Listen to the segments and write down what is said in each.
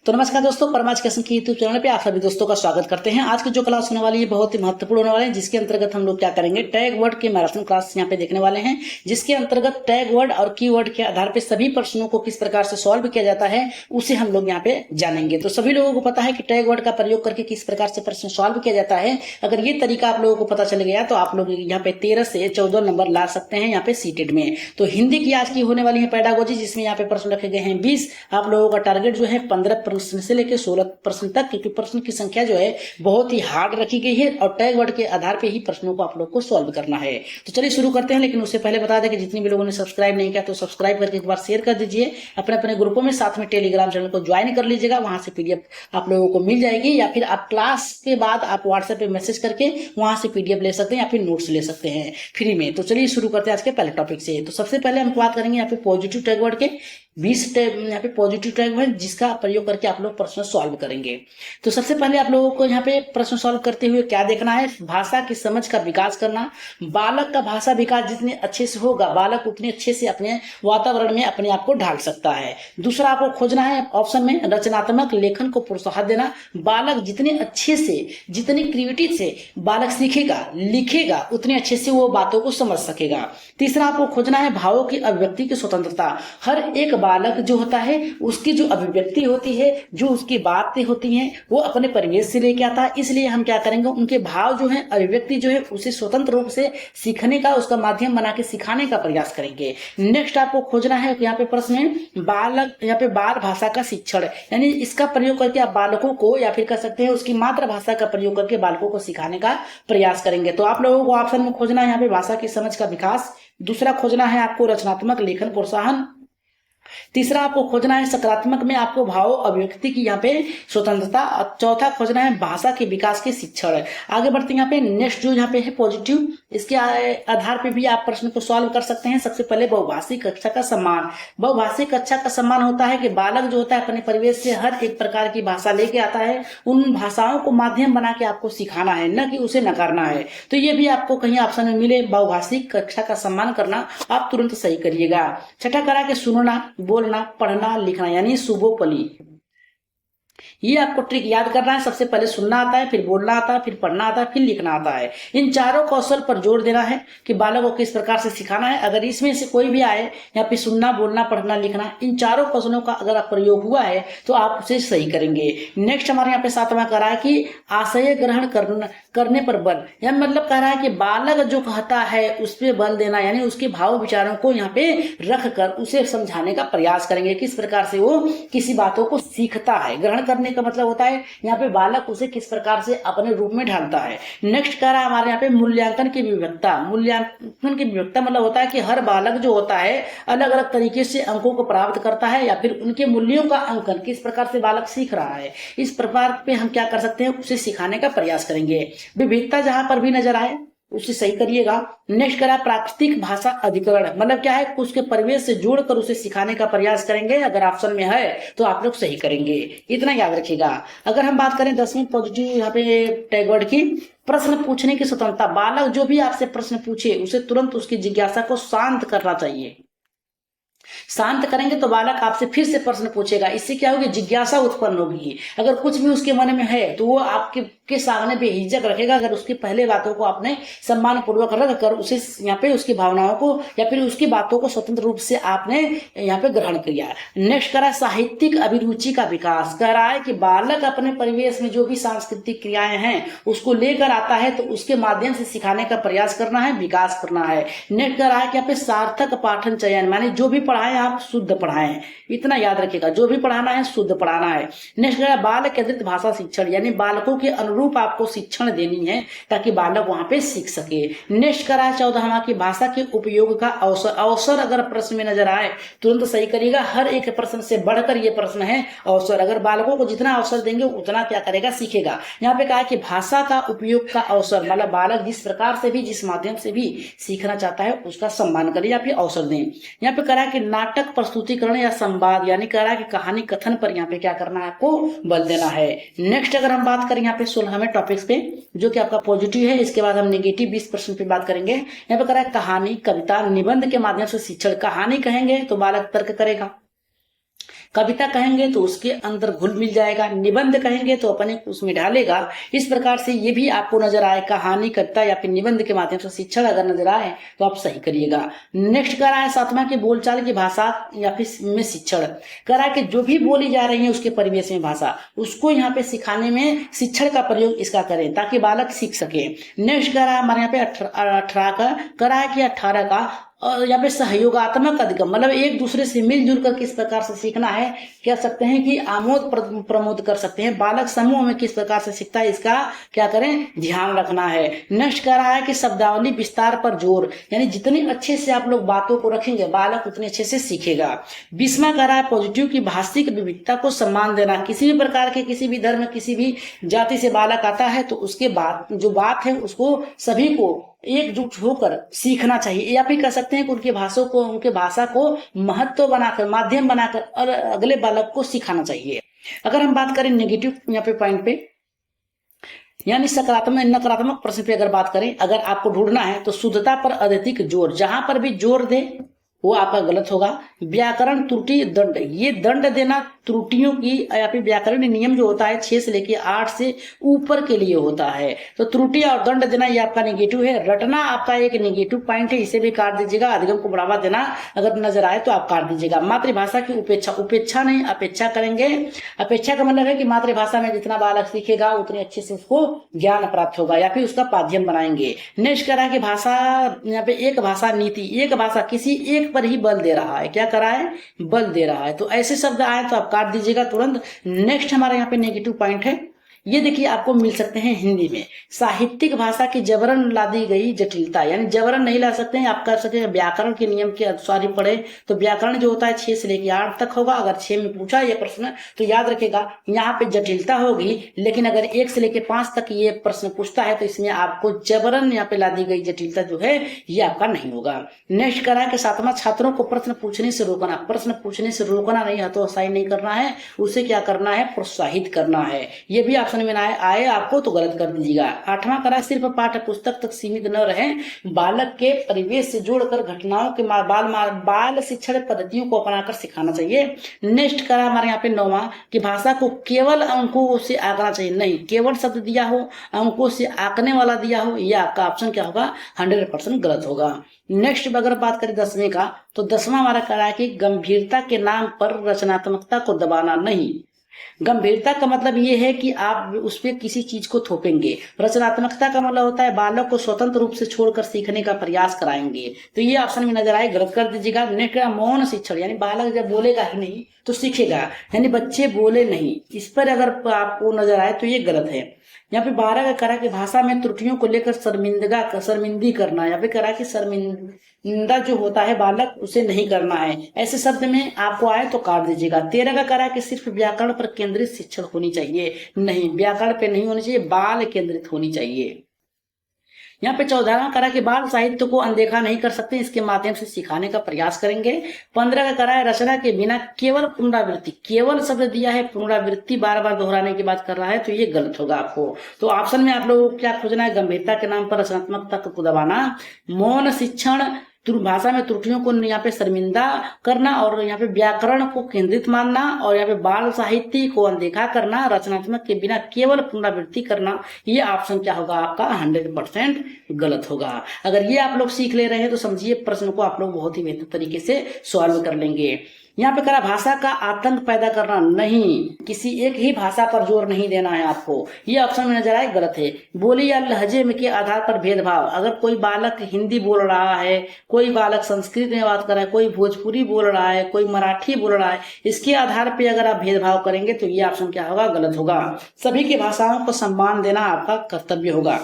तो नमस्कार दोस्तों, परमा एजुकेशन की यूट्यूब चैनल पे आप सभी दोस्तों का स्वागत करते हैं। आज की जो क्लास होने वाली है बहुत ही महत्वपूर्ण होने वाले हैं, जिसके अंतर्गत हम लोग क्या करेंगे, टैग वर्ड के मैराथन क्लास यहाँ पे देखने वाले हैं, जिसके अंतर्गत टैग वर्ड और कीवर्ड के आधार पे सभी प्रश्नों को किस प्रकार से सॉल्व किया जाता है उसे हम लोग यहाँ पे जानेंगे। तो सभी लोगों को पता है कि टैग वर्ड का प्रयोग करके किस प्रकार से प्रश्न सॉल्व किया जाता है। अगर ये तरीका आप लोगों को पता चल गया तो आप लोग यहाँ पे 13 से 14 नंबर ला सकते हैं यहाँ पे सीटेड में। तो हिंदी की आज की होने वाली है पेडागोजी, जिसमें यहाँ पे प्रश्न रखे गए हैं 20। आप लोगों का टारगेट जो है 15 प्रश्न से लेकर 16 प्रश्न तक, क्योंकि प्रश्न की संख्या जो है बहुत ही हार्ड रखी गई है और टैग वर्ड के आधार पे ही प्रश्नों को आप लोग को सॉल्व करना है। तो चलिए शुरू करते हैं, लेकिन उससे पहले बता दें कि जितने भी लोगों ने सब्सक्राइब नहीं किया तो सब्सक्राइब करके एक बार शेयर कर दीजिए अपने अपने ग्रुपों में, साथ में टेलीग्राम चैनल को ज्वाइन कर लीजिएगा, वहां से पीडीएफ आप लोगों को मिल जाएगी, या फिर आप क्लास के बाद आप व्हाट्सएप पे मैसेज करके वहां से पीडीएफ ले सकते हैं या फिर नोट्स ले सकते हैं फ्री में। तो चलिए शुरू करते हैं आज के पहले टॉपिक से। तो सबसे पहले हम बात करेंगे यहाँ पे पॉजिटिव टैग वर्ड के 20 यहाँ पे पॉजिटिव टैग वर्ड जिसका प्रयोग करके आप लोग प्रश्न सॉल्व करेंगे। तो सबसे पहले आप लोगों को यहाँ पे प्रश्न सॉल्व करते हुए क्या देखना है, भाषा की समझ का विकास करना। बालक का भाषा विकास जितने अच्छे से होगा, बालक उतने अच्छे से अपने वातावरण में अपने आप को ढाल सकता है। दूसरा आपको खोजना है ऑप्शन में रचनात्मक लेखन को प्रोत्साहन देना। बालक जितने अच्छे से, जितनी क्रिएटिविटी से बालक सीखेगा लिखेगा, उतने अच्छे से वो बातों को समझ सकेगा। तीसरा आपको खोजना है भावों की अभिव्यक्ति की स्वतंत्रता। हर एक बालक जो होता है उसकी जो अभिव्यक्ति होती है, जो उसकी बातें होती हैं, वो अपने परिवेश से लेके आता है। इसलिए हम क्या करेंगे, उनके भाव जो है, अभिव्यक्ति जो है, उसे स्वतंत्र रूप से सीखने का, उसका माध्यम बना के सिखाने का प्रयास करेंगे। नेक्स्ट आपको खोजना है यहाँ पे प्रश्न है बालक, यहाँ पे बाल भाषा का शिक्षण, यानी इसका प्रयोग करके आप बालकों को, या फिर कह सकते हैं उसकी मातृभाषा का प्रयोग करके बालकों को सिखाने का प्रयास करेंगे। तो आप लोगों को ऑप्शन में खोजना है यहाँ पे भाषा की समझ का विकास। दूसरा खोजना है आपको रचनात्मक लेखन प्रोत्साहन। तीसरा आपको खोजना है सकारात्मक में आपको भाव अभिव्यक्ति की यहाँ पे स्वतंत्रता। और चौथा खोजना है भाषा के विकास के शिक्षण। आगे बढ़ते हैं यहाँ पे नेक्स्ट जो यहाँ पे है पॉजिटिव, इसके आधार पे भी आप प्रश्न को सॉल्व कर सकते हैं। सबसे पहले बहुभाषिक कक्षा का सम्मान। बहुभाषिक कक्षा का सम्मान होता है कि बालक जो होता है अपने परिवेश से हर एक प्रकार की भाषा लेके आता है, उन भाषाओं को माध्यम बना के आपको सिखाना है, न कि उसे नकारना है। तो ये भी आपको कहीं ऑप्शन में मिले, बहुभाषिक कक्षा का सम्मान करना, आप तुरंत सही करिएगा। छठा करा के सुनना, बोलना, पढ़ना, लिखना, यानी सुबोपली। ये आपको ट्रिक याद करना है। सबसे पहले सुनना आता है, फिर बोलना आता है, फिर पढ़ना आता है, फिर लिखना आता है। इन चारों कौशल पर जोर देना है कि बालक को किस प्रकार से सिखाना है। अगर इसमें से कोई भी आए, यहाँ पे सुनना, बोलना, पढ़ना, लिखना, इन चारों कौशलों का अगर आप प्रयोग हुआ है तो आप उसे सही करेंगे। नेक्स्ट हमारे यहाँ पे 7वां कह रहा है कि आशय ग्रहण करने पर बल, यह मतलब कह रहा है कि बालक जो कहता है उस पर बल देना, यानी उसके भाव विचारों को यहाँ पे रख कर उसे समझाने का प्रयास करेंगे, किस प्रकार से वो किसी बातों को सीखता है। ग्रहण करने का मतलब होता है यहाँ पे बालक उसे किस प्रकार से अपने रूप में ढालता है। नेक्स्ट कह रहा है हमारे यहाँ पे मूल्यांकन की विविधता। मूल्यांकन की विविधता मतलब होता है कि हर बालक जो होता है अलग अलग तरीके से अंकों को प्राप्त करता है, या फिर उनके मूल्यों का अंकन किस प्रकार से बालक सीख रहा है, इस प्रकार पे हम क्या कर सकते हैं, उसे सिखाने का प्रयास करेंगे। विविधता जहां पर भी नजर आए उसे सही करिएगा। नेक्स्ट करा प्राकृतिक भाषा अधिकरण, मतलब क्या है, उसके परिवेश से जोड़कर उसे सिखाने का प्रयास करेंगे। अगर ऑप्शन में है तो आप लोग सही करेंगे, इतना याद रखिएगा। अगर हम बात करें 10वीं पॉजिटिव यहाँ पे टैग वर्ड की, प्रश्न पूछने की स्वतंत्रता। बालक जो भी आपसे प्रश्न पूछे उसे तुरंत उसकी जिज्ञासा को शांत करना चाहिए। शांत करेंगे तो बालक आपसे फिर से प्रश्न पूछेगा, इससे क्या होगी, जिज्ञासा उत्पन्न होगी। अगर कुछ भी उसके मन में है तो वो आपके सामने बेहिचक रखेगा, अगर उसकी पहले बातों को आपने सम्मान पूर्वक रख कर उसे यहाँ पे उसकी भावनाओं को या फिर उसकी बातों को स्वतंत्र रूप से आपने यहाँ पे ग्रहण किया। नेक्स्ट करा साहित्यिक अभिरुचि का विकास। कह रहा है कि बालक अपने परिवेश में जो भी सांस्कृतिक क्रियाएं हैं उसको लेकर आता है, तो उसके माध्यम से सिखाने का प्रयास करना है, विकास करना है। नेक्स्ट कह रहा है कि यहाँ पे सार्थक पाठन चयन, माने जो भी पढ़ाएं आप शुद्ध पढ़ाएं, इतना याद रखिएगा, जो भी पढ़ाना है शुद्ध पढ़ाना है। नेक्स्ट कह रहा है बाल केंद्रित भाषा शिक्षण, यानी बालकों के अनुरूप आपको शिक्षण देनी है ताकि बालक वहां पे सीख सके। नेक्स्ट करा है 14वां की भाषा के उपयोग का अवसर। अवसर अगर प्रश्न में नजर आए तुरंत सही करिएगा, हर एक प्रश्न से बढ़कर ये प्रश्न है अवसर। अगर बालकों को जितना अवसर देंगे उतना क्या करेगा, सीखेगा। यहाँ पे कहा है कि भाषा का उपयोग का अवसर, मतलब बालक जिस प्रकार से भी, जिस माध्यम से भी सीखना चाहता है उसका सम्मान करें या फिर अवसर दें। यहाँ पे कहा है कि नाटक प्रस्तुतिकरण या संवाद, यानी कह रहा है कि कहानी कथन पर यहाँ पे क्या करना है, आपको बल देना है। नेक्स्ट अगर हम बात करें यहाँ पे 16वें टॉपिक्स पे, जो कि आपका पॉजिटिव है, इसके बाद हम नेगेटिव 20% पे बात करेंगे। यहाँ पे कह रहा है कहानी, कविता, निबंध के माध्यम से शिक्षण। कहानी कहेंगे तो बालक तर्क करेगा, कविता कहेंगे तो उसके अंदर घुल मिल जाएगा, निबंध कहेंगे तो अपने उसमें ढालेगा। इस प्रकार से ये भी आपको नजर आए, कहानी, कविता या फिर निबंध के माध्यम से शिक्षण अगर नजर आए तो आप सही करिएगा। नेक्स्ट कह रहा है 7वां की बोलचाल की भाषा या फिर में शिक्षण। कह रहा है कि जो भी बोली जा रही है उसके परिवेश में भाषा, उसको यहाँ पे सिखाने में शिक्षण का प्रयोग इसका करें ताकि बालक सीख सके। नेक्स्ट कह रहा है हमारे यहाँ पे 18 का, कह रहा है कि 18 का और यहाँ पे सहयोगात्मक अधिगम, मतलब एक दूसरे से मिलजुल कर किस प्रकार से सीखना है, कह सकते हैं कि आमोद प्रमोद कर सकते हैं। बालक समूह में किस प्रकार से सीखता है इसका क्या करें, ध्यान रखना है। नेक्स्ट कह रहा है कि शब्दावली विस्तार पर जोर, यानी जितनी अच्छे से आप लोग बातों को रखेंगे बालक उतने अच्छे से सीखेगा। 20वां कह रहा है पॉजिटिव की भाषिक विविधता को सम्मान देना। किसी भी प्रकार के, किसी भी धर्म, किसी भी जाति से बालक आता है तो उसके जो बात है उसको सभी को एकजुट होकर सीखना चाहिए, या फिर कह सकते हैं कि उनके भाषा को महत्व बनाकर, माध्यम बनाकर और अगले बालक को सिखाना चाहिए। अगर हम बात करें नेगेटिव यहाँ पे पॉइंट पे, यानी सकारात्मक नकारात्मक प्रश्न पे अगर बात करें, अगर आपको ढूंढना है तो शुद्धता पर अधिक जोर, जहां पर भी जोर दे वो आपका गलत होगा। व्याकरण त्रुटि दंड, ये दंड देना त्रुटियों की या फिर व्याकरण नियम जो होता है 6 से लेकर 8 से ऊपर के लिए होता है, तो त्रुटि और दंड देना ये आपका नेगेटिव है। रटना आपका एक नेगेटिव पॉइंट है, इसे भी काट दीजिएगा। अधिगम को बढ़ावा देना अगर नजर आए तो आप काट दीजिएगा। मातृभाषा की उपेक्षा, उपेक्षा नहीं अपेक्षा करेंगे। अपेक्षा का मतलब है कि मातृभाषा में जितना बालक सीखेगा उतने अच्छे से उसको ज्ञान प्राप्त होगा, या फिर उसका पाठ्यम बनाएंगे। नेक्स्ट कह रहा है कि भाषा, यहाँ पे एक भाषा नीति, एक भाषा किसी एक पर ही बल दे रहा है, क्या कर रहा है, बल दे रहा है, तो ऐसे शब्द आए तो आप काट दीजिएगा तुरंत। नेक्स्ट हमारे यहाँ पे नेगेटिव पॉइंट है, ये देखिए आपको मिल सकते हैं हिंदी में, साहित्यिक भाषा की जबरन ला दी गई जटिलता, यानी जबरन नहीं ला सकते हैं आप, कर सकते हैं व्याकरण के नियम के अनुसार ही पढ़े। तो व्याकरण जो होता है 6 से लेकर 8 तक होगा। अगर 6 में पूछा ये प्रश्न तो याद रखेगा यहाँ पे जटिलता होगी, लेकिन अगर 1 से लेकर 5 तक ये प्रश्न पूछता है तो इसमें आपको जबरन यहाँ पे ला दी गई जटिलता जो है ये आपका नहीं होगा। नेक्स्ट करा कि 7वां छात्रों को प्रश्न पूछने से रोकना, प्रश्न पूछने से रोकना नहीं, हतोत्साही नहीं करना है, उसे क्या करना है, प्रोत्साहित करना है। ये भी ऑप्शन में आए आपको तो गलत कर दीजिएगा। 8वां करा सिर्फ पाठ्य पुस्तक तक सीमित न रहे, बालक के परिवेश से जोड़कर घटनाओं के बाल शिक्षण पद्धतियों को अपनाकर सिखाना चाहिए। नेक्स्ट करा हमारे यहाँ पे 9वां कि भाषा को केवल अंकों से आंकना चाहिए, नहीं, केवल शब्द दिया हो, अंकों से आंकने वाला दिया हो, यह आपका ऑप्शन क्या होगा, 100% गलत होगा। नेक्स्ट अगर बात करें 10वें का, तो 10वां हमारा करा है कि गंभीरता के नाम पर रचनात्मकता को दबाना नहीं। गंभीरता का मतलब ये है कि आप उस पर किसी चीज को थोपेंगे। रचनात्मकता का मतलब होता है बालक को स्वतंत्र रूप से छोड़कर सीखने का प्रयास कराएंगे, तो ये ऑप्शन में नजर आए, गलत कर दीजिएगा। नेक्स्ट मौन शिक्षण, यानी बालक जब बोलेगा ही नहीं तो सीखेगा, यानी बच्चे बोले नहीं, इस पर अगर आपको नजर आए तो ये गलत है। यहाँ पे 12 का करा कि भाषा में त्रुटियों को लेकर शर्मिंदी करना, या फिर करा कि शर्मिंदा जो होता है बालक उसे नहीं करना है, ऐसे शब्द में आपको आए तो काट दीजिएगा। 13 का करा कि सिर्फ व्याकरण पर केंद्रित शिक्षण होनी चाहिए, नहीं, व्याकरण पे नहीं होनी चाहिए, बाल केंद्रित होनी चाहिए। यहाँ पे 14वां करा कि बाल साहित्य को अनदेखा नहीं कर सकते, इसके माध्यम से सिखाने का प्रयास करेंगे। 15 का करा है रचना के बिना केवल पुनरावृत्ति, केवल शब्द दिया है, पुनरावृत्ति बार बार दोहराने की बात कर रहा है, तो ये गलत होगा आपको। तो ऑप्शन में आप लोगों को क्या खोजना है, गंभीरता के नाम पर रचनात्मकता को दबाना, मौन शिक्षण, भाषा में त्रुटियों को यहाँ पे शर्मिंदा करना, और यहाँ पे व्याकरण को केंद्रित मानना, और यहाँ पे बाल साहित्य को अनदेखा करना, रचनात्मक के बिना केवल पुनरावृत्ति करना, ये ऑप्शन क्या होगा आपका, 100% गलत होगा। अगर ये आप लोग सीख ले रहे हैं तो समझिए प्रश्न को आप लोग बहुत ही बेहतर तरीके से सॉल्व कर लेंगे। यहाँ पे करा भाषा का आतंक पैदा करना, नहीं, किसी एक ही भाषा पर जोर नहीं देना है आपको, ये ऑप्शन में नजर आए, गलत है। बोली या लहजे में के आधार पर भेदभाव, अगर कोई बालक हिंदी बोल रहा है, कोई बालक संस्कृत में बात कर रहा है, कोई भोजपुरी बोल रहा है, कोई मराठी बोल रहा है, इसके आधार पे अगर आप भेदभाव करेंगे तो ये ऑप्शन क्या होगा, गलत होगा। सभी की भाषाओं को सम्मान देना आपका कर्तव्य होगा।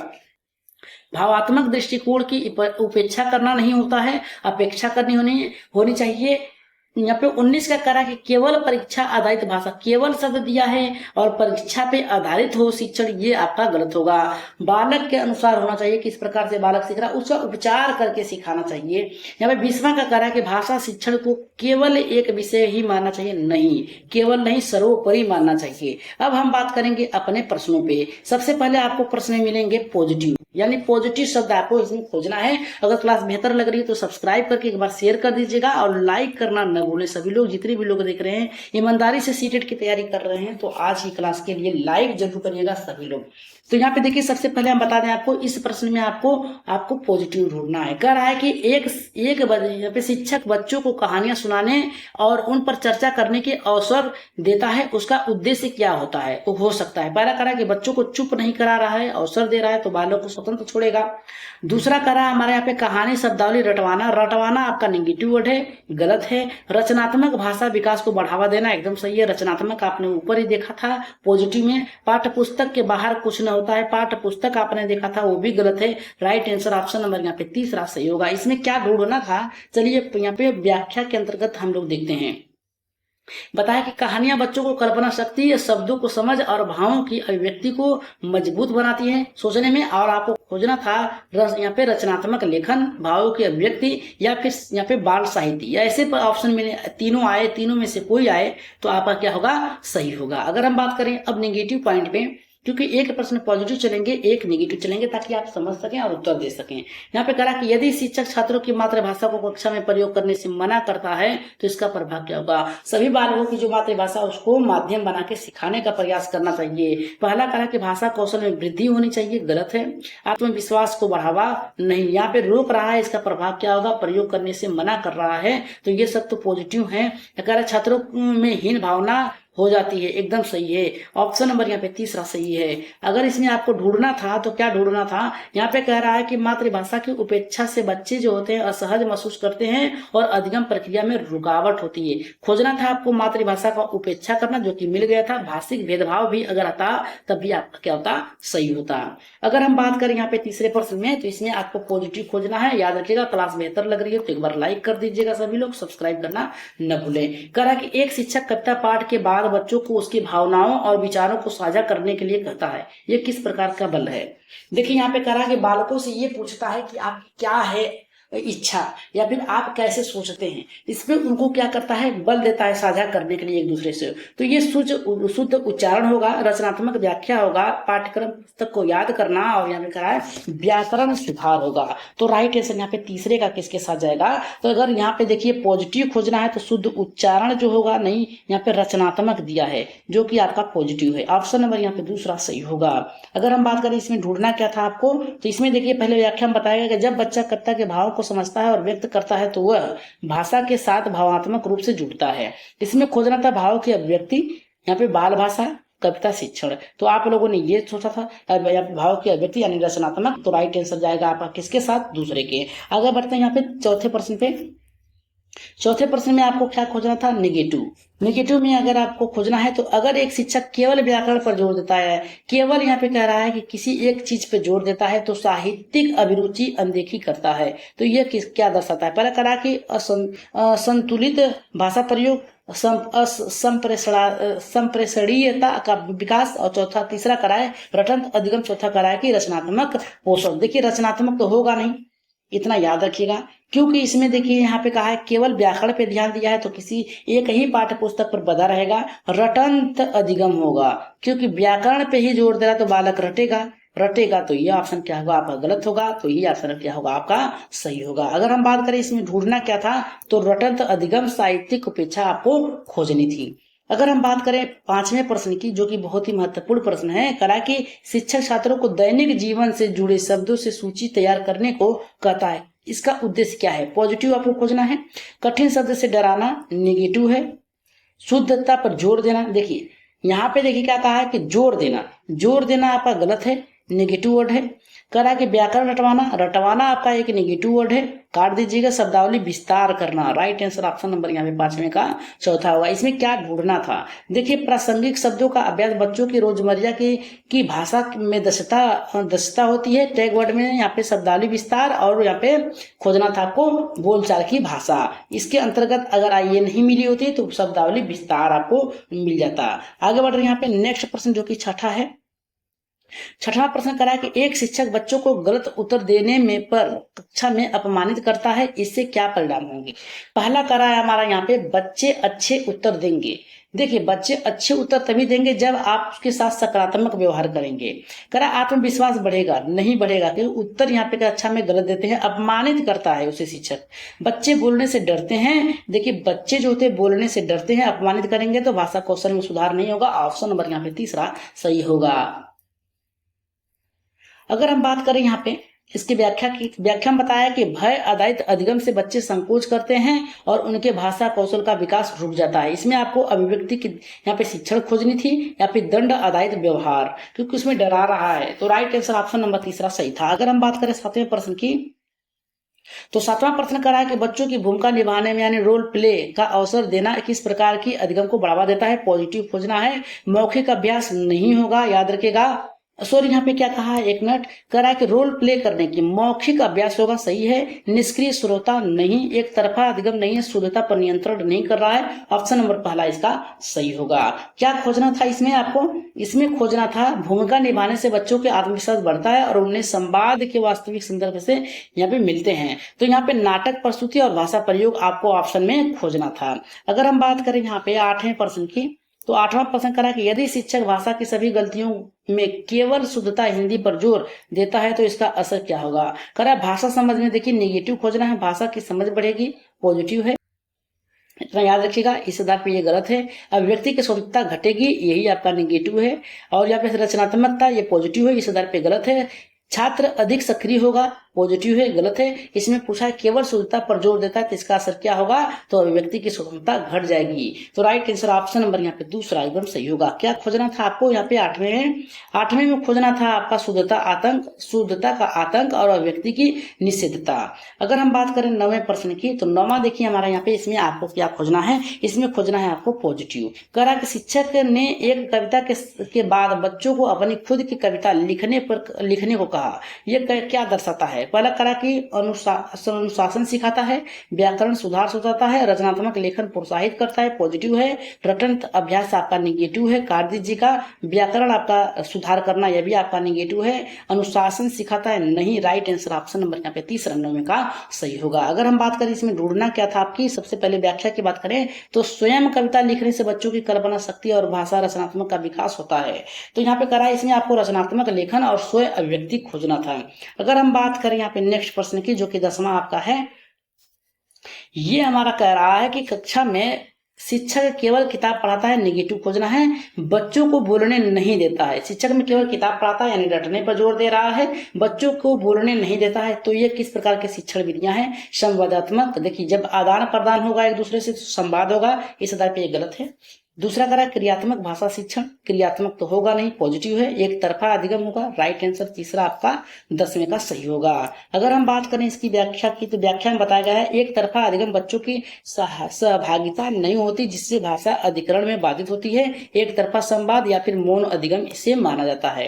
भावात्मक दृष्टिकोण की उपेक्षा करना नहीं होता है, अपेक्षा करनी होनी चाहिए। यहाँ पे 19 का करा कि केवल परीक्षा आधारित भाषा, केवल शब्द दिया है और परीक्षा पे आधारित हो शिक्षण, ये आपका गलत होगा। बालक के अनुसार होना चाहिए, किस प्रकार से बालक सीख रहा है उसका उपचार करके सिखाना चाहिए। यहाँ पे 20वां का करा कि भाषा शिक्षण को केवल एक विषय ही मानना चाहिए, नहीं, केवल नहीं, सर्वोपरि मानना चाहिए। अब हम बात करेंगे अपने प्रश्नों पे। सबसे पहले आपको प्रश्न मिलेंगे पॉजिटिव, यानी पॉजिटिव शब्द आपको इसमें खोजना है। अगर क्लास बेहतर लग रही है तो सब्सक्राइब करके एक बार शेयर कर दीजिएगा और लाइक करना न न भूलें। सभी लोग, जितने भी लोग देख रहे हैं, ईमानदारी से सीटेट की तैयारी कर रहे हैं तो आज की क्लास के लिए लाइक जरूर करिएगा सभी लोग। तो यहाँ पे देखिए, सबसे पहले हम बता दें आपको, इस प्रश्न में आपको पॉजिटिव ढूंढना है। कह रहा है कि एक यहाँ पे शिक्षक बच्चों को कहानियां सुनाने और उन पर चर्चा करने के अवसर देता है, उसका उद्देश्य क्या होता है? वो हो सकता है, पहला कह रहा है कि बच्चों को चुप नहीं करा रहा है, अवसर दे रहा है, तो बालक को स्वतंत्र छोड़ेगा। दूसरा कह रहा है हमारे यहाँ पे कहानी शब्दावली रटवाना। रटवाना आपका नेगेटिव वर्ड है, गलत है। रचनात्मक भाषा विकास को बढ़ावा देना, एकदम सही है। रचनात्मक आपने ऊपर ही देखा था पॉजिटिव में। पाठ्य पुस्तक के बाहर कुछ न होता है, पाठ्य पुस्तक आपने देखा था, वो भी गलत है। राइट आंसर ऑप्शन नंबर यहाँ पे तीसरा सही होगा। इसमें क्या ढूंढना था, चलिए यहाँ पे व्याख्या के अंतर्गत हम लोग देखते हैं। बताया कि कहानियां बच्चों को कल्पना शक्ति, शब्दों को समझ और भावों की अभिव्यक्ति को मजबूत बनाती है सोचने में। और आपको खोजना था यहाँ पे रचनात्मक लेखन, भावों की अभिव्यक्ति, या फिर यहाँ पे बाल साहित्य, या ऐसे ऑप्शन में तीनों आए, तीनों में से कोई आए तो आपका क्या होगा, सही होगा। अगर हम बात करें अब नेगेटिव पॉइंट पे, क्योंकि एक प्रश्न पॉजिटिव चलेंगे, एक नेगेटिव चलेंगे, ताकि आप समझ सकें और उत्तर दे सकें। यहाँ पे कहा कि यदि शिक्षक छात्रों की मातृभाषा को कक्षा में प्रयोग करने से मना करता है तो इसका प्रभाव क्या होगा? सभी बालकों की जो मातृभाषा उसको माध्यम बना के सिखाने का प्रयास करना चाहिए। पहला कहा कि भाषा कौशल में वृद्धि होनी चाहिए, गलत है। आत्मविश्वास को बढ़ावा नहीं, यहाँ पे रोक रहा है, इसका प्रभाव क्या होगा? प्रयोग करने से मना कर रहा है, तो ये सब तो पॉजिटिव है। छात्रों में हीन भावना हो जाती है, एकदम सही है। ऑप्शन नंबर यहाँ पे तीसरा सही है। अगर इसमें आपको ढूंढना था तो क्या ढूंढना था, यहाँ पे कह रहा है कि मातृभाषा की उपेक्षा से बच्चे जो होते हैं असहज महसूस करते हैं और अधिगम प्रक्रिया में रुकावट होती है। खोजना था आपको मातृभाषा का उपेक्षा करना, जो कि मिल गया था। भाषिक भेदभाव भी अगर आता तब भी आपका क्या होता, सही होता। अगर हम बात करें यहाँ पे तीसरे प्रश्न में, तो इसमें आपको पॉजिटिव खोजना है। याद रखिएगा, क्लास बेहतर लग रही है तो एक बार लाइक कर दीजिएगा सभी लोग, सब्सक्राइब करना न भूलें। कह रहा है कि एक शिक्षक कविता पाठ के बाद बच्चों को उसकी भावनाओं और विचारों को साझा करने के लिए कहता है, यह किस प्रकार का बल है? देखिए यहाँ पे कह रहा है कि बालकों से ये पूछता है कि आप क्या है इच्छा, या फिर आप कैसे सोचते हैं। इसमें उनको क्या करता है, बल देता है साझा करने के लिए एक दूसरे से। तो ये शुद्ध उच्चारण होगा, रचनात्मक व्याख्या होगा, पाठ्यक्रम पुस्तक को याद करना, और यहाँ पे कह रहा है व्याकरण सुधार होगा। तो राइट आंसर यहाँ पे तीसरे का किसके साथ जाएगा? तो अगर यहाँ पे देखिए पॉजिटिव खोजना है तो शुद्ध उच्चारण जो होगा, नहीं, यहाँ पे रचनात्मक दिया है जो कि आपका पॉजिटिव है। ऑप्शन नंबर यहाँ पे दूसरा सही होगा। अगर हम बात करें इसमें ढूंढना क्या था आपको, तो इसमें देखिए पहले व्याख्या में बताया गया कि जब बच्चा कविता के भाव को समझता है और व्यक्त करता है तो वह भाषा के साथ भावात्मक रूप से जुड़ता है। इसमें खोजना था भाव की अभिव्यक्ति, यहाँ पे बाल भाषा, कविता, शिक्षण। तो आप लोगों ने ये सोचा था भाव की अभिव्यक्ति यानी रचनात्मक, तो राइट आंसर जाएगा आपका किसके साथ, दूसरे के। आगे बढ़ते हैं यहाँ पे चौथे प्रश्न पे। चौथे प्रश्न में आपको क्या खोजना था, नेगेटिव। नेगेटिव में अगर आपको खोजना है तो अगर एक शिक्षक केवल व्याकरण पर जोर देता है, केवल यहाँ पे कह रहा है कि किसी एक चीज पे जोर देता है, तो साहित्यिक अभिरुचि अनदेखी करता है, तो ये क्या दर्शाता है? पहला कह रहा है कि असंतुलित भाषा प्रयोग, संप्रेषणीयता का विकास, और तीसरा करा है रटंत अधिगम, चौथा करा है कि रचनात्मक पोषण। देखिए रचनात्मक तो होगा नहीं, इतना याद रखिएगा, क्योंकि इसमें देखिए यहाँ पे कहा है केवल व्याकरण पे ध्यान दिया है, तो किसी एक ही पाठ्य पुस्तक पर बधा रहेगा। रटंत अधिगम होगा, क्योंकि व्याकरण पे ही जोर दे रहा तो बालक रटेगा, तो ये ऑप्शन क्या होगा आपका, गलत होगा। तो ये ऑप्शन क्या होगा आपका, सही होगा। अगर हम बात करें इसमें ढूंढना क्या था, तो रटंत अधिगम साहित्यिक उपेक्षा आपको खोजनी थी। अगर हम बात करें पांचवें प्रश्न की, जो कि बहुत ही महत्वपूर्ण प्रश्न है, करा कि शिक्षक छात्रों को दैनिक जीवन से जुड़े शब्दों से सूची तैयार करने को कहता है, इसका उद्देश्य क्या है? पॉजिटिव आपको खोजना है। कठिन शब्द से डराना, नेगेटिव है। शुद्धता पर जोर देना, देखिए यहाँ पे देखिए क्या कहा है कि जोर देना आपका गलत है, नेगेटिव वर्ड है। करा कि व्याकरण रटवाना आपका एक नेगेटिव वर्ड है, काट दीजिएगा। शब्दावली विस्तार करना, राइट आंसर ऑप्शन नंबर यहाँ पे पांचवें का चौथा होगा। इसमें क्या ढूंढना था, देखिए प्रासंगिक शब्दों का अभ्यास, बच्चों की रोजमर्रा की भाषा में दक्षता होती है। टैग वर्ड में यहाँ पे शब्दावली विस्तार, और यहाँ पे खोजना था आपको बोलचाल की भाषा। इसके अंतर्गत अगर ये नहीं मिली होती तो शब्दावली विस्तार आपको मिल जाता। आगे बढ़ रहे यहाँ पे नेक्स्ट प्रश्न, जो कि छठा है। छठवां प्रश्न करा है कि एक शिक्षक बच्चों को गलत उत्तर देने में पर कक्षा में अपमानित करता है, इससे क्या परिणाम होंगे। पहला करा है हमारा यहाँ पे बच्चे अच्छे उत्तर देंगे। देखिए, बच्चे अच्छे उत्तर तभी देंगे जब आप उसके साथ सकारात्मक व्यवहार करेंगे। करा आत्मविश्वास बढ़ेगा, नहीं बढ़ेगा, क्योंकि उत्तर यहाँ पे कक्षा में गलत देते हैं, अपमानित करता है उसे शिक्षक। बच्चे बोलने से डरते हैं। देखिए, बच्चे जो होते हैं बोलने से डरते हैं, अपमानित करेंगे तो भाषा कौशल में सुधार नहीं होगा। ऑप्शन नंबर यहाँ पे तीसरा सही होगा। अगर हम बात करें यहाँ पे इसकी व्याख्या में बताया कि भय आधारित अधिगम से बच्चे संकोच करते हैं और उनके भाषा कौशल का विकास रुक जाता है। इसमें आपको अभिव्यक्ति की यहाँ पे शिक्षण खोजनी थी या फिर दंड आधारित व्यवहार, क्योंकि उसमें डरा रहा है। तो राइट आंसर ऑप्शन नंबर तीसरा सही था। अगर हम बात करें सातवें प्रश्न की, तो सातवां प्रश्न करा है कि बच्चों की भूमिका निभाने में यानी रोल प्ले का अवसर देना किस प्रकार की अधिगम को बढ़ावा देता है। पॉजिटिव खोजना है। मौखिक अभ्यास नहीं होगा, याद रखेगा। सॉरी, यहाँ पे क्या कहा है, एक मिनट। करा है कि रोल प्ले करने की मौखिक अभ्यास होगा, सही है। निष्क्रिय श्रोता नहीं, एक तरफा अधिगम नहीं है, शुद्धता पर नियंत्रण नहीं कर रहा है। ऑप्शन नंबर पहला इसका सही होगा। क्या खोजना था इसमें आपको, इसमें खोजना था भूमिका निभाने से बच्चों के आत्मविश्वास बढ़ता है और उन्हें संवाद के वास्तविक संदर्भ से यहाँ पे मिलते हैं। तो यहाँ पे नाटक प्रस्तुति और भाषा प्रयोग आपको ऑप्शन में खोजना था। अगर हम बात करें यहाँ पे आठवें प्रश्न की, तो आठवां प्रश्न करा कि यदि शिक्षक भाषा की सभी गलतियों में केवल शुद्धता हिंदी पर जोर देता है तो इसका असर क्या होगा। करा भाषा समझ में, देखिए नेगेटिव खोजना है, भाषा की समझ बढ़ेगी, पॉजिटिव है, इतना याद रखिएगा। इस आधार पे ये गलत है। अब व्यक्ति की स्वतंत्रता घटेगी, यही आपका नेगेटिव है। और यहाँ पे रचनात्मकता, ये पॉजिटिव है, इस आधार पे गलत है। छात्र अधिक सक्रिय होगा, पॉजिटिव है, गलत है। इसमें पूछा है केवल शुद्धता पर जोर देता है तो इसका असर क्या होगा, तो अभिव्यक्ति की स्वतंत्रता घट जाएगी। तो राइट आंसर ऑप्शन नंबर यहाँ पे दूसरा एकदम सही होगा। क्या खोजना था आपको यहाँ पे आठवें में खोजना था आपका शुद्धता का आतंक और अभिव्यक्ति की निषेधता। अगर हम बात करें नौवें प्रश्न की, तो नौवां देखिए हमारा यहाँ पे, इसमें आपको क्या खोजना है, इसमें खोजना है आपको पॉजिटिव। करा कि शिक्षक ने एक कविता के बाद बच्चों को अपनी खुद की कविता लिखने को कहा। यह क्या दर्शाता है। पहला करा कि अनुशासन सिखाता है, व्याकरण सुधार सुधारता है, रचनात्मक लेखन प्रोत्साहित करता है, पॉजिटिव है। रटन अभ्यास आपका निगेटिव है। कार्तिक जी का व्याकरण आपका सुधार करना, यह भी आपका निगेटिव है। अनुशासन सिखाता है, नहीं। राइट आंसर ऑप्शन नंबर यहाँ पे 30 में का सही होगा। अगर हम बात करें इसमें ढूंढना क्या था आपकी, सबसे पहले व्याख्या की बात करें तो स्वयं कविता लिखने से बच्चों की कल्पना शक्ति और भाषा रचनात्मक का विकास होता है। तो यहाँ पे करा इसमें आपको रचनात्मक लेखन और स्व अभिव्यक्ति खोजना था। अगर हम बात करें यहाँ पे नेक्स्ट प्रश्न की, जो कि 10वां आपका है, ये हमारा कह रहा है कि कक्षा में शिक्षक केवल किताब पढ़ाता है, नेगेटिव खोजना है। बच्चों को बोलने नहीं देता है, शिक्षक में केवल किताब पढ़ाता है यानी रटने पर जोर दे रहा है, बच्चों को बोलने नहीं देता है। तो ये किस प्रकार के शिक्षण विधियां हैं, संवादात्मक। देखिए, जब आदान प्रदान होगा एक दूसरे से तो संवाद होगा, इस आधार पे ये गलत है। दूसरा करा क्रियात्मक भाषा शिक्षण, क्रियात्मक तो होगा नहीं, पॉजिटिव है। एक तरफा अधिगम होगा। राइट आंसर तीसरा आपका 10वें का सही होगा। अगर हम बात करें इसकी व्याख्या की, तो व्याख्या में बताया गया है एक तरफा अधिगम बच्चों की सहभागिता नहीं होती जिससे भाषा अधिकरण में बाधित होती है। एक तरफा संवाद या फिर मौन अधिगम इसे माना जाता है।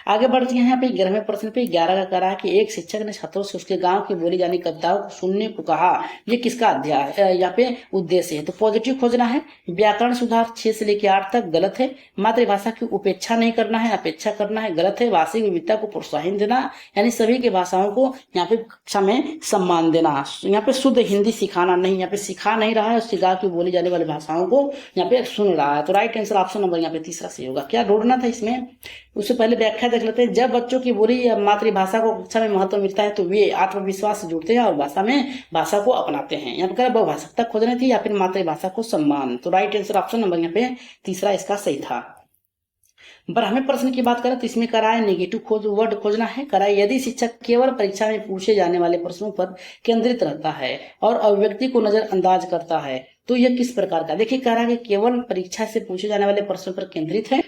आगे बढ़ते हैं यहाँ पे 11वें प्रश्न पे। 11 का कह रहा है कि एक शिक्षक ने छात्रों से उसके गाँव की बोली जानी कविताओं को सुनने को कहा। ये किसका अध्याय यहाँ पे उद्देश्य है, तो पॉजिटिव खोजना है। व्याकरण सुधार 6 से लेकर 8 तक, गलत है। मातृभाषा की उपेक्षा नहीं करना है, अपेक्षा करना है, गलत है। भाषिक विविधता को प्रोत्साहन देना यानी सभी के भाषाओं को यहाँ पे कक्षा में सम्मान देना। यहाँ पे शुद्ध हिंदी सिखाना नहीं, यहाँ पे सिखा नहीं रहा है, उसके गाँव की बोली जाने वाली भाषाओं को यहाँ पे सुन रहा है। तो राइट आंसर ऑप्शन नंबर यहाँ पे तीसरा सही होगा। क्या ढूंढना था इसमें, उससे पहले व्याख्या देख लेते हैं। जब बच्चों की बोली या मातृभाषा को कक्षा में महत्व मिलता है तो वे आत्मविश्वास से जुड़ते हैं और भाषा को अपनाते हैं। यहाँ पर बहुभाषिकता खोजनी थी या फिर मातृभाषा को सम्मान। तो राइट आंसर ऑप्शन नंबर यहाँ पे तीसरा इसका सही था। 12वें प्रश्न की बात करें तो इसमें कराए नेगेटिव वर्ड खोजना है। कराए यदि शिक्षक केवल परीक्षा में पूछे जाने वाले प्रश्नों पर केंद्रित रहता है और अभिव्यक्ति को नजरअंदाज करता है तो यह किस प्रकार का। देखिए, कह रहा है कि केवल परीक्षा से पूछे जाने वाले प्रश्नों पर केंद्रित है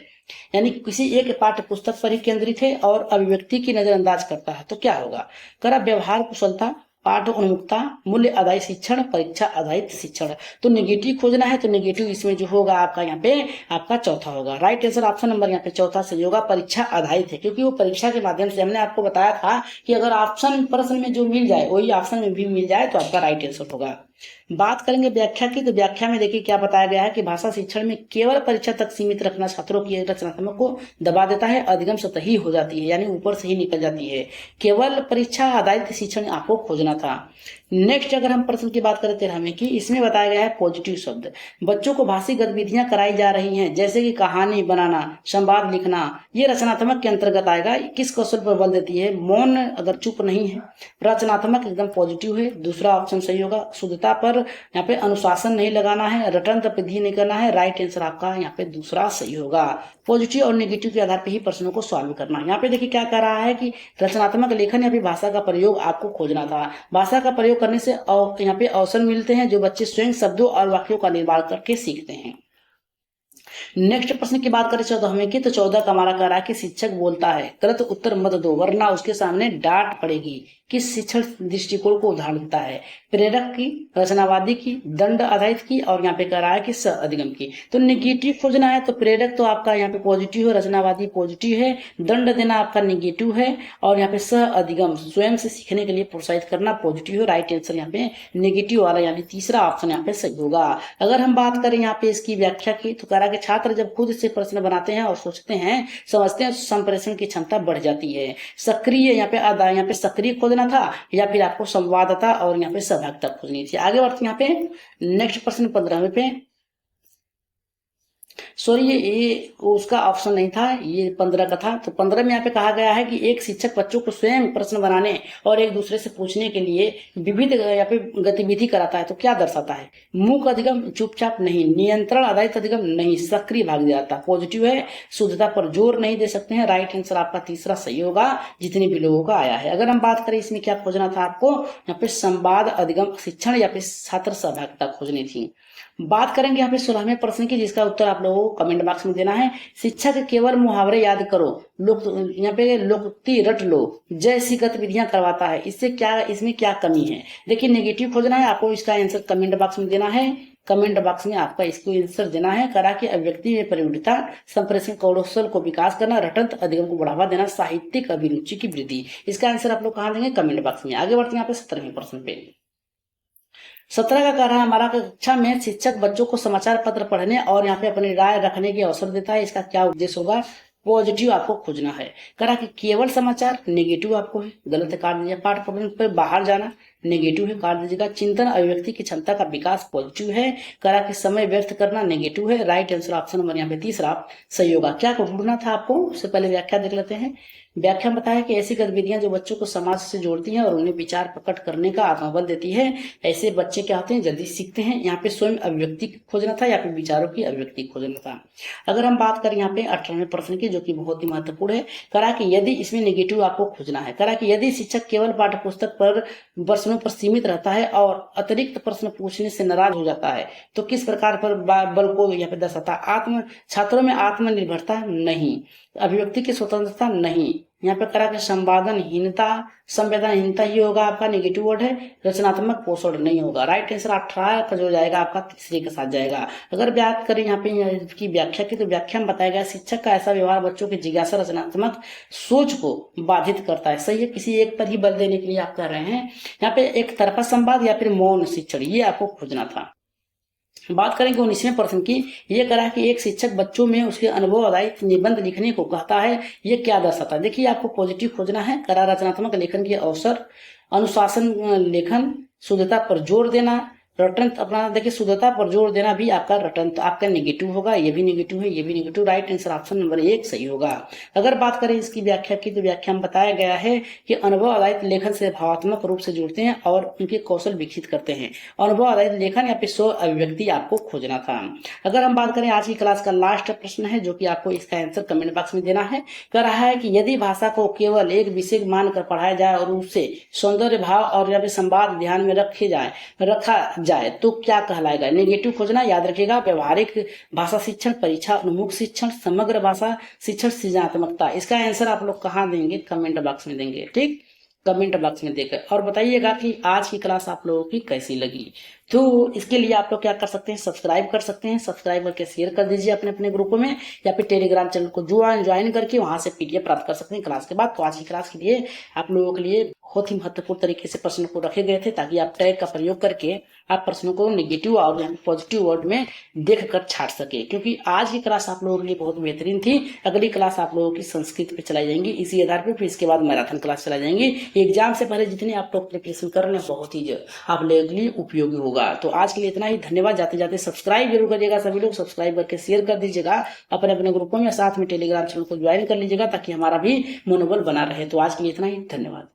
यानी किसी एक पाठ्य पुस्तक पर ही केंद्रित है और अभिव्यक्ति की नजरअंदाज करता है तो क्या होगा। करा व्यवहार कुशलता, पाठ उन्मुखता, मूल्य आधारित शिक्षण, परीक्षा आधारित शिक्षण। तो नेगेटिव खोजना है तो नेगेटिव इसमें जो होगा आपका यहाँ पे आपका चौथा होगा। राइट आंसर ऑप्शन नंबर यहाँ पे चौथा सही होगा। परीक्षा आधारित है क्योंकि वो परीक्षा के माध्यम से, हमने आपको बताया था कि अगर ऑप्शन प्रश्न में जो मिल जाए वही ऑप्शन में भी मिल जाए तो आपका राइट आंसर होगा। बात करेंगे व्याख्या की, तो व्याख्या में देखिए क्या बताया गया है कि भाषा शिक्षण में केवल परीक्षा तक सीमित रखना छात्रों की रचनात्मक को दबा देता है, अधिगम सतही हो जाती है, यानी ऊपर से ही निकल जाती है। केवल परीक्षा आधारित शिक्षण आपको खोजना था। नेक्स्ट अगर हम प्रश्न की बात करें 13वें की, इसमें बताया गया है पॉजिटिव शब्द। बच्चों को भाषी गतिविधियां कराई जा रही हैं, जैसे कि कहानी बनाना, संवाद लिखना, ये रचनात्मक के अंतर्गत आएगा। किस कौशल पर बल देती है? मौन, अगर चुप नहीं है। रचनात्मक एकदम पॉजिटिव है, दूसरा ऑप्शन सही होगा। शुद्धता पर यहाँ पे अनुशासन नहीं लगाना है, रटन तपेदी नहीं करना है। राइट आंसर आपका यहाँ पे दूसरा सही होगा। पॉजिटिव और नेगेटिव के आधार पर ही प्रश्नों को सॉल्व करना। यहाँ पे देखिए क्या कर रहा है कि रचनात्मक लेखन या फिर भाषा का प्रयोग आपको खोजना था। भाषा का प्रयोग करने से यहाँ पे अवसर मिलते हैं जो बच्चे स्वयं शब्दों और वाक्यों का निर्माण करके सीखते हैं। नेक्स्ट प्रश्न की बात करें 14वें की, तो 14 का हमारा कह रहा है कि शिक्षक बोलता है, गलत उत्तर मत दो वरना उसके सामने डांट पड़ेगी। किस शिक्षण दृष्टिकोण को उदाहरण देता है? प्रेरक की, रचनावादी की, दंड आधारित की, और यहाँ पे कह रहा है कि सह अधिगम की। तो नेगेटिव खोजना है, तो प्रेरक तो आपका यहाँ पे पॉजिटिव है, रचनावादी पॉजिटिव है, दंड देना आपका नेगेटिव है, और यहाँ पे सह अधिगम स्वयं से सीखने के लिए प्रोत्साहित करना पॉजिटिव है। राइट आंसर यहाँ पे नेगेटिव वाला यानी तीसरा ऑप्शन यहाँ पे सही होगा। अगर हम बात करें यहाँ पे इसकी व्याख्या की, तो कह रहा है कि छात्र जब खुद से प्रश्न बनाते हैं और सोचते हैं, समझते हैं, संप्रेषण की क्षमता बढ़ जाती है। सक्रिय यहाँ पे सक्रिय खोजना था, या फिर आपको संवादता और यहाँ पे सहभागिता खोजनी थी। आगे बढ़ते यहाँ पे नेक्स्ट प्रश्न 15वें पे। सॉरी, ये उसका ऑप्शन नहीं था, ये 15 का था। तो 15 में यहाँ पे कहा गया है कि एक शिक्षक बच्चों को स्वयं प्रश्न बनाने और एक दूसरे से पूछने के लिए विविध यहाँ पे गतिविधि कराता है। तो क्या दर्शाता है? मूक अधिगम, चुपचाप नहीं, नियंत्रण आधारित अधिगम नहीं, सक्रिय भाग जाता। पॉजिटिव है, शुद्धता पर जोर नहीं दे सकते हैं। राइट आंसर आपका तीसरा सही होगा, जितने भी लोगों का आया है। अगर हम बात करें इसमें क्या खोजना था आपको, यहाँ पे संवाद अधिगम शिक्षण या फिर छात्र सहभागिता खोजनी थी। बात करेंगे यहाँ पे 16वें प्रश्न की, जिसका उत्तर आप लोगों को कमेंट बॉक्स में देना है। शिक्षक केवल मुहावरे याद करो, यहाँ पे लोकोक्ति रट लो जैसी गतिविधियां करवाता है, इसमें क्या कमी है? देखिए नेगेटिव खोजना है, आपको इसका आंसर कमेंट बॉक्स में देना है। कमेंट बॉक्स में आपका इसको आंसर देना है। करा कि अभिव्यक्ति में परिवृत्ता, संप्रेषण कौशल को विकास करना, रटन अधिगम को बढ़ावा देना, साहित्यिक अभिरुचि की वृद्धि। इसका आंसर आप लोग कहाँ देंगे? कमेंट बॉक्स में। आगे बढ़ते हैं यहाँ पे 17वें प्रश्न पे। 17 का कह रहा है हमारा, कक्षा में शिक्षक बच्चों को समाचार पत्र पढ़ने और यहाँ पे अपनी राय रखने की अवसर देता है। इसका क्या उद्देश्य होगा? पॉजिटिव आपको खोजना है। करा कि केवल समाचार, नेगेटिव आपको है, गलत काट दीजिए। पाठ पढ़ने पर बाहर जाना, नेगेटिव है, काट दीजिएगा। चिंतन अभिव्यक्ति की क्षमता का विकास, पॉजिटिव है। करा कि समय व्यर्थ करना, नेगेटिव है। राइट आंसर ऑप्शन नंबर यहाँ पे तीसरा सही होगा। क्या ढूंढना था आपको? उससे पहले व्याख्या देख लेते हैं। व्याख्या बताया कि ऐसी गतिविधियां जो बच्चों को समाज से जोड़ती हैं और उन्हें विचार प्रकट करने का आत्मबल देती है, ऐसे बच्चे क्या होते हैं? जल्दी सीखते हैं। यहाँ पे स्वयं अभिव्यक्ति खोजना था या फिर विचारों की अभिव्यक्ति खोजना था। अगर हम बात करें यहाँ पे 18वें प्रश्न की, जो कि बहुत ही महत्वपूर्ण है, करा कि यदि इसमें नेगेटिव आपको खोजना है। करा कि यदि शिक्षक केवल पाठ्य पुस्तक पर प्रश्नों पर सीमित रहता है और अतिरिक्त प्रश्न पूछने से नाराज हो जाता है, तो किस प्रकार पर बल को यहाँ पे दर्शाता? छात्रों में आत्मनिर्भरता नहीं, अभिव्यक्ति की स्वतंत्रता नहीं। यहाँ पे करा कि संवेदनहीनता ही होगा आपका, नेगेटिव वर्ड है। रचनात्मक पोषण नहीं होगा। राइट आंसर 18 का जो जाएगा आपका तीसरे के साथ जाएगा। अगर बात करें यहाँ पे की व्याख्या की, तो व्याख्या में बताया गया शिक्षक का ऐसा व्यवहार बच्चों की जिज्ञासा, रचनात्मक सोच को बाधित करता है। सही है, किसी एक पर ही बल देने के लिए आप कर रहे हैं। यहाँ पे एक तरफा संवाद या फिर मौन शिक्षण, ये आपको खोजना था। बात करेंगे 19वें प्रश्न की। ये करा कि एक शिक्षक बच्चों में उसके अनुभव आधारित निबंध लिखने को कहता है, ये क्या दर्शाता है? देखिए आपको पॉजिटिव खोजना है। करा रचनात्मक लेखन के अवसर, अनुशासन लेखन, शुद्धता पर जोर देना, रटन अपना। देखिए शुद्धता पर जोर देना भी आपका रटन आपका नेगेटिव होगा, ये भी नेगेटिव है, ये भी negative. Right answer option number 1 सही होगा। अगर बात करें इसकी व्याख्या की, तो व्याख्या में बताया गया है कि अनुभव आधारित लेखन से भावात्मक रूप से जुड़ते हैं और उनके कौशल विकसित करते हैं। अनुभव आधारित लेखन या फिर स्व अभिव्यक्ति आपको खोजना था। अगर हम बात करें आज की क्लास का लास्ट प्रश्न है, जो कि आपको इसका आंसर कमेंट बॉक्स में देना है। कह रहा है कि यदि भाषा को केवल एक विषय मानकर पढ़ाया जाए और उससे सौंदर्य भाव और या फिर संवाद ध्यान में रखा जाए तो क्या कहलाएगा? नेगेटिव खोजना, याद रखिएगा। व्यवहारिक भाषा शिक्षण, परीक्षा उन्मुख शिक्षण, समग्र भाषा शिक्षण, सृजनात्मकता। इसका आंसर आप लोग कहाँ देंगे? कमेंट बॉक्स में देंगे, ठीक, कमेंट बॉक्स में देकर। और बताइएगा कि आज की क्लास आप लोगों की कैसी लगी। तो इसके लिए आप लोग क्या कर सकते हैं? सब्सक्राइब कर सकते हैं। सब्सक्राइब करके शेयर कर दीजिए अपने अपने ग्रुपों में, या फिर टेलीग्राम चैनल को ज्वाइन करके वहां से PDF प्राप्त कर सकते हैं क्लास के बाद। तो आज की क्लास के लिए आप लोगों के लिए बहुत ही महत्वपूर्ण तरीके से प्रश्नों को रखे गए थे, ताकि आप टैग का प्रयोग करके आप प्रश्नों को नेगेटिव और पॉजिटिव वर्ड में देख कर छाट सके। क्योंकि आज की क्लास आप लोगों के लिए बहुत बेहतरीन थी। अगली क्लास आप लोगों की संस्कृत पे चलाई जाएंगी इसी आधार पे, फिर इसके बाद मैराथन क्लास चलाई जाएंगी। एग्जाम से पहले जितने आप लोग प्रिपरेशन कर रहे हैं बहुत ही आप लोगों के लिए उपयोगी होगा। तो आज के लिए इतना ही, धन्यवाद। जाते जाते सब्सक्राइब जरूर करिएगा, सभी लोग सब्सक्राइब करके शेयर कर दीजिएगा अपने अपने ग्रुपों में, साथ में टेलीग्राम चैनल को ज्वाइन कर लीजिएगा, ताकि हमारा भी मनोबल बना रहे। तो आज के लिए इतना ही, धन्यवाद।